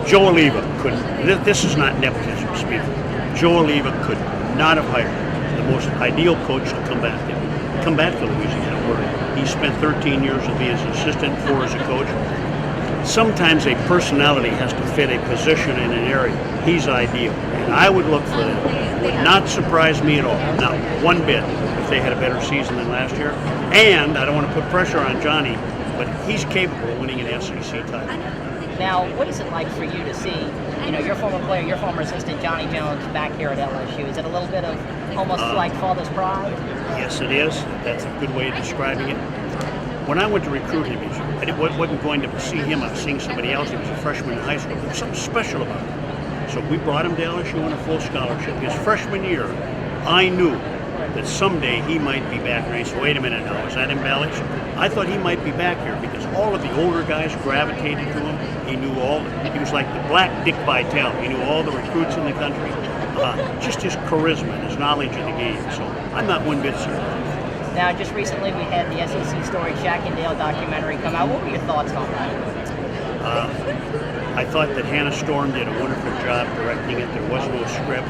Joe Oliva could, this is not nepotism speaking, Joe Oliva could not have hired the most ideal coach to come back to Louisiana, where he spent 13 years of being as an assistant, 4 as a coach. Sometimes a personality has to fit a position in an area. He's ideal, and I would look for that. Would not surprise me at all, not one bit, if they had a better season than last year. And I don't want to put pressure on Johnny, but he's capable of winning an SEC title. Now, what is it like for you to see, your former player, your former assistant, Johnny Jones, back here at LSU? Is it a little bit of almost like father's pride? Yes, it is. That's a good way of describing it. When I went to recruit him, I wasn't going to see him. I was seeing somebody else. He was a freshman in high school. There was something special about him. So we brought him to LSU on a full scholarship. His freshman year, I knew that someday he might be back. And I said, wait a minute now, is that embellished? I thought he might be back here because all of the older guys gravitated to him. He was like the black Dick Vitale. He knew all the recruits in the country. Just his charisma and his knowledge of the game. So I'm not one bit certain. Now, just recently we had the SEC Storied Documentary come out. What were your thoughts on that? I thought that Hannah Storm did a wonderful job directing it. There was no script.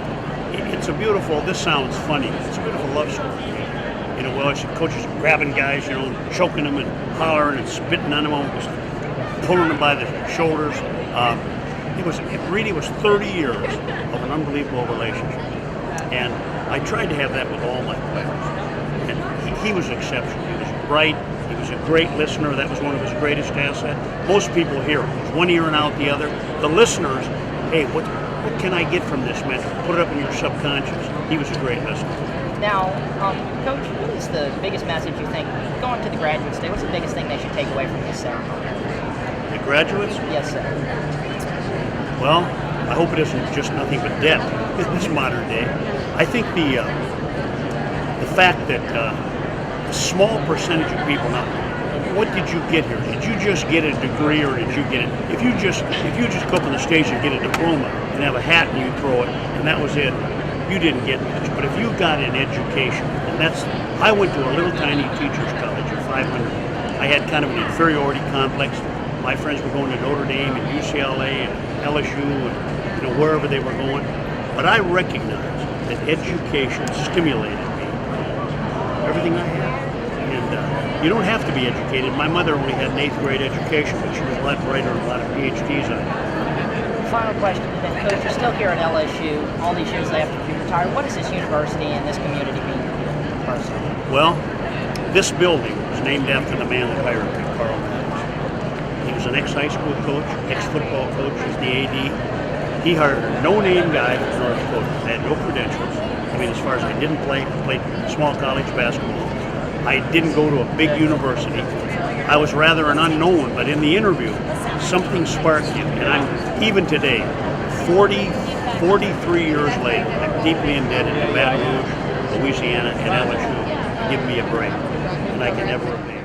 It's a beautiful, this sounds funny, it's a beautiful love story. Coaches grabbing guys, choking them and hollering and spitting on them, pulling them by the shoulders. It really was 30 years of an unbelievable relationship. And I tried to have that with all my players. And he was exceptional. He was bright. He was a great listener. That was one of his greatest assets. Most people hear him. It's one ear and out the other. The listeners, hey, what can I get from this man? Put it up in your subconscious. He was a great listener. Now, Coach, what is the biggest message you think, going to the graduates today, what's the biggest thing they should take away from this ceremony? The graduates? Yes, sir. Well, I hope it isn't just nothing but debt in this modern day. I think the fact that a small percentage of people now, what did you get here? Did you just get a degree, or did you get it? If you just go up on the stage and get a diploma and have a hat and you throw it and that was it, you didn't get much. But if you got an education, and I went to a little tiny teachers college of 500. I had kind of an inferiority complex. My friends were going to Notre Dame and UCLA and LSU and wherever they were going. But I recognized that education stimulated me, everything I had. And you don't have to be educated. My mother only had an 8th grade education, but she was a lot brighter and a lot of PhDs on it. Final question then, Coach, you're still here at LSU, all these years after you retired. What does this university and this community mean to you personally? Well, this building was named after the man that hired me, Carl Adams. He was an ex-high school coach, ex-football coach, he's the AD. He hired a no-name guy from North Dakota. I had no credentials. I mean, as far as I didn't play, I played small college basketball. I didn't go to a big university. I was rather an unknown, but in the interview, something sparked him. And even today, 43 years later, I'm deeply indebted to Baton Rouge, Louisiana, and LSU to give me a break. And I can never repay it.